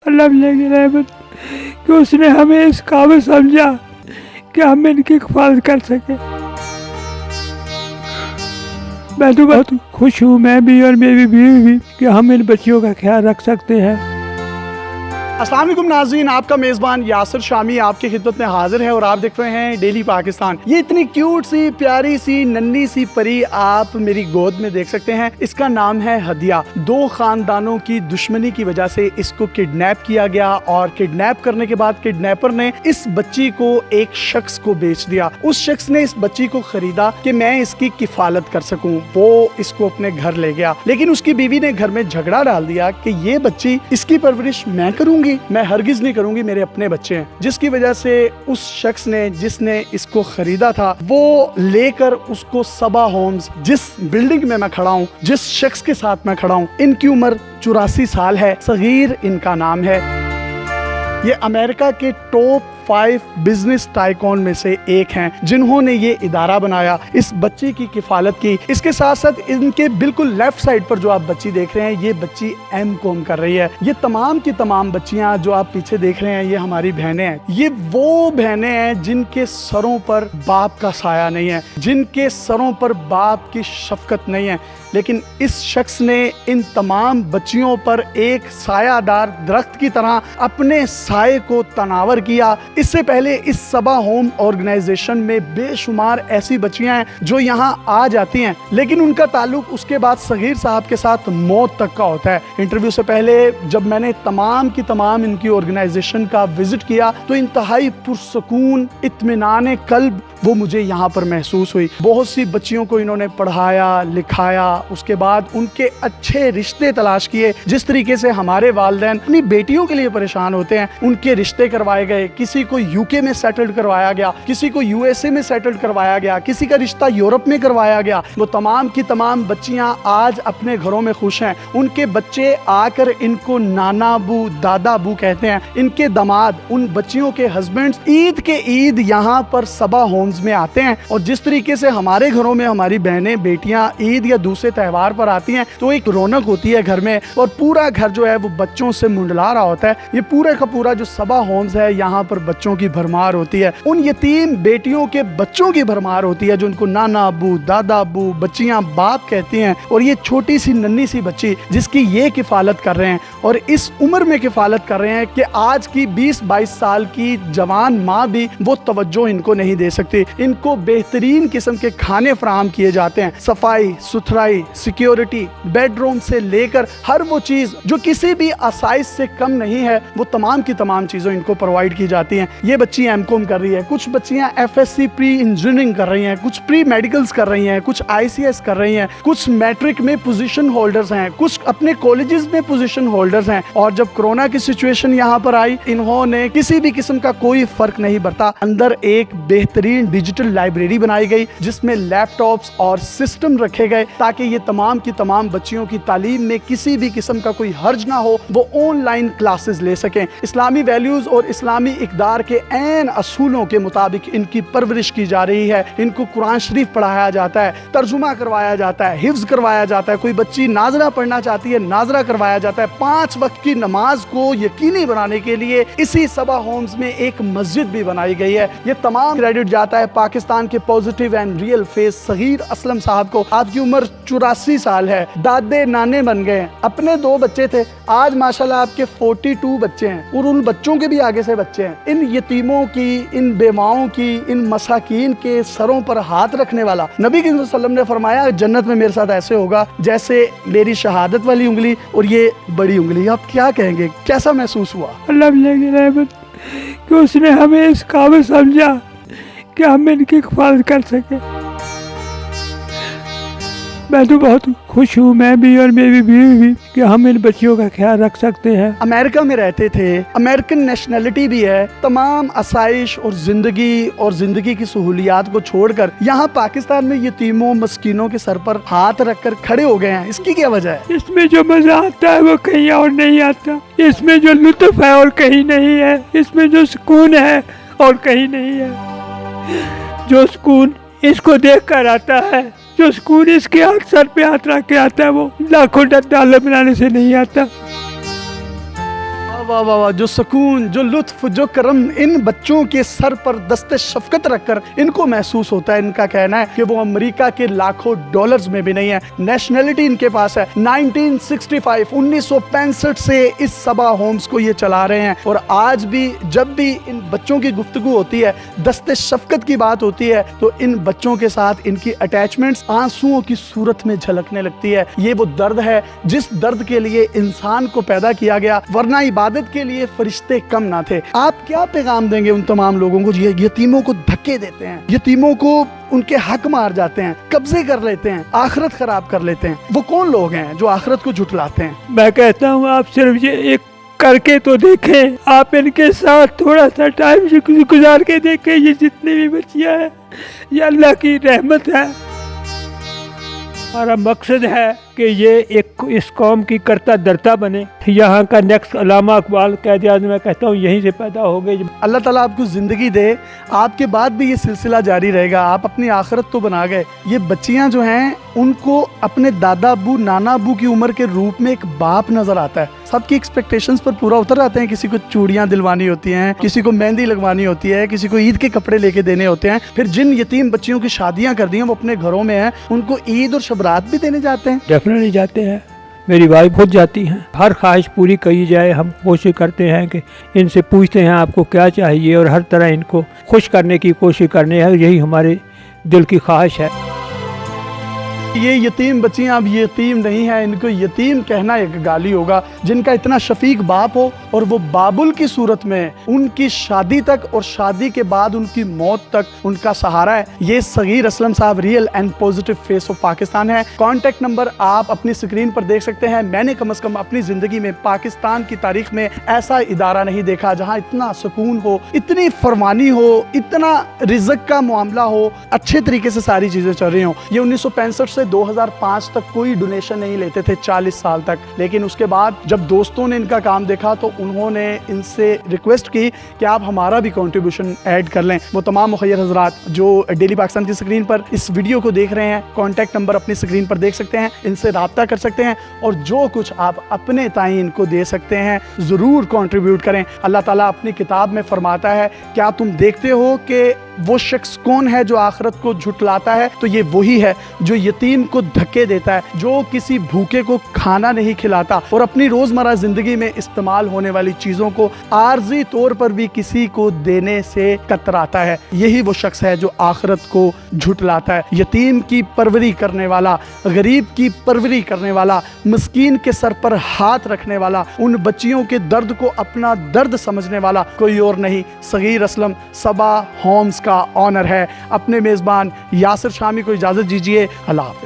अल्लाह की रहमत कि उसने हमें इस काबिल समझा कि हम इनकी हिफाजत कर सके। मैं तो बहुत खुश हूँ, मैं भी और मेरी बीवी भी, कि हम इन बच्चियों का ख्याल रख सकते हैं। अस्सलाम वालेकुम नाज़रीन, आपका मेज़बान यासिर शामी आपकी खिदमत में हाजिर है और आप देख रहे हैं डेली पाकिस्तान। ये इतनी क्यूट सी प्यारी सी नन्ही सी परी आप मेरी गोद में देख सकते हैं। इसका नाम है हदिया। दो खानदानों की दुश्मनी की वजह से इसको किडनैप किया गया और किडनैप करने के बाद किडनैपर ने इस बच्ची को एक शख्स को बेच दिया। उस शख्स ने इस बच्ची को खरीदा कि मैं इसकी किफालत कर सकूं। वो इसको अपने घर ले गया, लेकिन उसकी बीवी ने घर में झगड़ा डाल दिया कि ये बच्ची, इसकी परवरिश मैं करूंगी, मैं हरगिज नहीं करूंगी, मेरे अपने बच्चे हैं। जिसकी वजह से उस शख्स ने, जिसने इसको खरीदा था, वो लेकर उसको सबा होम्स, जिस बिल्डिंग में मैं खड़ा हूँ, जिस शख्स के साथ मैं खड़ा हूँ, इनकी उम्र 84 साल है, सगीर इनका नाम है। ये अमेरिका के टॉप 5 बिजनेस टाइकॉन में से एक हैं, जिन्होंने ये इदारा बनाया, इस बच्ची की किफालत की। इसके साथ साथ इनके बिल्कुल लेफ्ट साइड पर जो आप बच्ची देख रहे हैं, ये बच्ची एमकॉम कर रही है। ये तमाम की तमाम बच्चियां जो आप पीछे देख रहे हैं, ये हमारी बहनें हैं। ये वो बहनें हैं जिनके सरों पर बाप का साया नहीं है, जिनके सरों पर बाप की शफकत नहीं है, लेकिन इस शख्स ने इन तमाम बच्चियों पर एक सायादार दरख्त की तरह अपने साये को तनावर किया। इससे पहले इस सबा होम ऑर्गेनाइजेशन में बेशुमार ऐसी बच्चियां हैं जो यहाँ आ जाती हैं, लेकिन उनका ताल्लुक उसके बाद सगीर साहब के साथ मौत तक का होता है। इंटरव्यू से पहले जब मैंने तमाम की तमाम इनकी ऑर्गेनाइजेशन का विजिट किया तो इंतहाई पुरसकून, इत्मीनान कल्ब वो मुझे यहाँ पर महसूस हुई। बहुत सी बच्चियों को इन्होंने पढ़ाया, लिखाया, उसके बाद उनके अच्छे रिश्ते तलाश किए। जिस तरीके से हमारे वालिदैन अपनी बेटियों के लिए परेशान होते हैं, उनके रिश्ते करवाए गए। किसी को यूके में सेटल्ड करवाया गया, किसी को यूएसए में सेटल्ड करवाया गया, किसी का रिश्ता यूरोप में करवाया गया। वो तमाम की तमाम बच्चियां आज अपने घरों में खुश हैं। उनके बच्चे आकर इनको नाना बू, दादा बू कहते हैं। इनके दामाद, उन बच्चियों के हस्बैंड्स ईद के ईद यहाँ पर सबा होम्स में आते हैं। और जिस तरीके से हमारे घरों में हमारी बहनें, बेटियां ईद या दूसरे त्यौहार पर आती हैं तो एक रौनक होती है घर में, और पूरा घर जो है वो बच्चों से मुंडला रहा होता है। ये पूरे का पूरा जो सबा होम्स है, यहाँ पर बच्चों की भरमार होती है। उन यतीम बेटियों के बच्चों की भरमार होती है, जो उनको नाना अबू, दादा अबू, बच्चियां बाप कहती हैं। और ये छोटी सी नन्ही सी बच्ची जिसकी ये किफालत कर रहे हैं, और इस उम्र में किफालत कर रहे हैं कि आज की 20-22 साल की जवान माँ भी वो तवज्जो इनको नहीं दे सकती। इनको बेहतरीन किस्म के खाने फराहम किए जाते हैं। सफाई सुथराई, सिक्योरिटी, बेडरूम से लेकर हर वो चीज़ जो किसी भी आसाइश से कम नहीं है, वो तमाम की तमाम चीज़ें इनको प्रोवाइड की जाती हैं। ये बच्ची एमकॉम कर रही है, कुछ बच्चियां एफएससी प्री इंजीनियरिंग कर रही हैं, कुछ प्री मेडिकल्स कर रही हैं, कुछ आईसीएस कर रही हैं, कुछ मैट्रिक में पोजीशन होल्डर्स हैं, कुछ अपने कॉलेजेस में पोजीशन होल्डर्स हैं। और जब कोरोना की सिचुएशन यहाँ पर आई, इन्होंने किसी भी किस्म का कोई फर्क नहीं बरता। अंदर एक बेहतरीन डिजिटल लाइब्रेरी बनाई गई जिसमें लैपटॉप्स और सिस्टम रखे गए ताकि ये तमाम की तमाम बच्चियों की तालीम में किसी भी किस्म का कोई हर्ज ना हो, वो ऑनलाइन क्लासेस ले सकें। इस्लामी वैल्यूज और इस्लामी इक़दार के ऐन असूलों के मुताबिक इनकी परवरिश की जा रही है। इनको कुरान शरीफ पढ़ाया जाता है, तर्जुमा करवाया जाता है, हिफ्ज करवाया जाता है। कोई बच्ची नाजरा पढ़ना चाहती है, नाजरा करवाया जाता है। 5 वक्त की नमाज को यकीनी बनाने के लिए इसी सबा होम्स में एक मस्जिद भी बनाई गई है। ये तमाम क्रेडिट जाता है पाकिस्तान के positive and real face Sagheer Aslam sahab को। आपकी उम्र 84 साल है, दादे नाने बन गए, अपने 2 बच्चे थे, आज माशाल्लाह आपके 42 बच्चे हैं, और उन बच्चों के भी आगे से बच्चे हैं। इन यतीमों की, इन बेवाओं की, इन मसाकीन के सरों पर हाथ रखने वाला, नबी के वसल्लम ने फरमाया जन्नत में मेरे साथ ऐसे होगा जैसे मेरी शहादत वाली उंगली और ये बड़ी उंगली। आप क्या कहेंगे, कैसा महसूस हुआ? अल्लाह की रहमत कि उसने हमें इस काबिल समझा कि हम इनकी हिफाजत कर सके। मैं तो बहुत खुश हूँ, मैं भी और मेरी बीवी भी, कि हम इन बच्चियों का ख्याल रख सकते हैं। अमेरिका में रहते थे, अमेरिकन नेशनलिटी भी है, तमाम आसाइश और जिंदगी की सहूलियात को छोड़कर यहाँ पाकिस्तान में यतीमों मस्कीनों के सर पर हाथ रखकर खड़े हो गए हैं। इसकी क्या वजह है? इसमें जो मजा आता है वो कहीं और नहीं आता, इसमें जो लुत्फ है और कहीं नहीं है, इसमें जो सुकून है और कहीं नहीं है। जो सुकून इसको देख कर आता है, जो सुकून इसके हाथ सर पे हाथ रख के आता है, वो लाखों डॉलर बनाने से नहीं आता। वाह वाह वाह, जो सुकून, जो लुत्फ, जो करम इन बच्चों के सर पर दस्ते शफकत रखकर इनको महसूस होता है। इनका कहना है कि वो अमेरिका के लाखों डॉलर्स में भी नहीं है। नेशनलिटी इनके पास है 1965 से इस सबा होम्स को ये चला रहे हैं। और आज भी जब भी इन बच्चों की गुफ्तगू होती है, दस्ते शफकत की बात होती है, तो इन बच्चों के साथ इनकी अटैचमेंट्स आंसुओं की सूरत में झलकने लगती है। ये वो दर्द है जिस दर्द के लिए इंसान को पैदा किया गया, वरना इबादत के लिए फरिश्ते कम ना थे। आप क्या पैगाम देंगे उन तमाम लोगों को जो यतीमों को धक्के देते हैं, यतीमों को उनके हक मार जाते हैं, कब्जे कर लेते हैं, आखिरत खराब कर लेते हैं? वो कौन लोग हैं जो आखिरत को झुठलाते हैं? मैं कहता हूँ आप सिर्फ ये एक करके तो देखें, आप इनके साथ थोड़ा सा टाइम गुजार के देखें। ये जितनी भी बच्चियाँ हैं ये अल्लाह की रहमत है। हमारा मकसद है कि ये एक इस कौम की करता दरता बने। यहाँ का नेक्स्ट अल्लामा इकबाल क़ायद-ए-आज़म, मैं कहता हूँ यहीं से पैदा हो गए। अल्लाह ताला आपको ज़िंदगी दे, आपके बाद भी ये सिलसिला जारी रहेगा। आप अपनी आखिरत तो बना गए। ये बच्चियाँ जो हैं उनको अपने दादा अबू नाना अबू की उम्र के रूप में एक बाप नज़र आता है। सबकी एक्सपेक्टेशंस पर पूरा उतर आते हैं। किसी को चूड़ियाँ दिलवानी होती हैं, किसी को मेहंदी लगवानी होती है, किसी को ईद के कपड़े लेके देने होते हैं। फिर जिन यतीम बच्चियों की शादियाँ कर दी हैं वो अपने घरों में हैं, उनको ईद और शबरात भी देने जाते हैं। डेफिनेटली जाते हैं, मेरी वाइफ खुद जाती हैं। हर ख्वाहिश पूरी की जाए, हम कोशिश करते हैं कि इनसे पूछते हैं आपको क्या चाहिए, और हर तरह इनको खुश करने की कोशिश करने हैं। यही हमारे दिल की ख्वाहिश है। ये यतीम बच्चियां अब यतीम नहीं है, इनको यतीम कहना एक गाली होगा। जिनका इतना शफीक बाप हो और वो बाबुल की सूरत में उनकी शादी तक और शादी के बाद उनकी मौत तक उनका सहारा है, ये Sagheer Aslam sahab real and positive face of Pakistan है। कॉन्टेक्ट नंबर आप अपनी स्क्रीन पर देख सकते हैं। मैंने कम से कम अपनी ज़िंदगी में पाकिस्तान की तारीख में ऐसा इदारा नहीं देखा जहाँ इतना सुकून हो, इतनी फरमानी हो, इतना रिज़्क का मामला हो, अच्छे तरीके से सारी चीज़ें चल रही हों। ये 1965 से 2005 तक कोई डोनेशन नहीं लेते थे, 40 साल तक। लेकिन उसके बाद जब दोस्तों ने इनका काम देखा तो उन्होंने इनसे रिक्वेस्ट की कि आप हमारा भी कंट्रीब्यूशन ऐड कर लें। वो तमाम मुखय्यर हजरात जो डेली पाकिस्तान की स्क्रीन पर इस वीडियो को देख रहे हैं, कॉन्टैक्ट नंबर अपनी स्क्रीन पर देख सकते हैं, इनसे रब्ता कर सकते हैं और जो कुछ आप अपने ताईं इनको दे सकते हैं ज़रूर कंट्रीब्यूट करें। अल्लाह ताला अपनी किताब में फरमाता है, क्या तुम देखते हो कि वो शख्स कौन है जो आखिरत को झुटलाता है? तो ये वही है जो यतीम को धक्के देता है, जो किसी भूखे को खाना नहीं खिलाता और अपनी रोज़मर्रा ज़िंदगी में इस्तेमाल होने वाली चीज़ों को आर्जी तौर पर भी किसी को देने से कतराता है। यही वो शख्स है जो आखिरत को झुटलाता है। यतीम की परवरी करने वाला, गरीब की परवरी करने वाला, मिस्कीन के सर पर हाथ रखने वाला, उन बच्चियों के दर्द को अपना दर्द समझने वाला कोई और नहीं, सगीर असलम सबा होम्स का ऑनर है। अपने मेज़बान यासिर शामी को इजाज़त दीजिए। अल्लाह हाफ़िज़।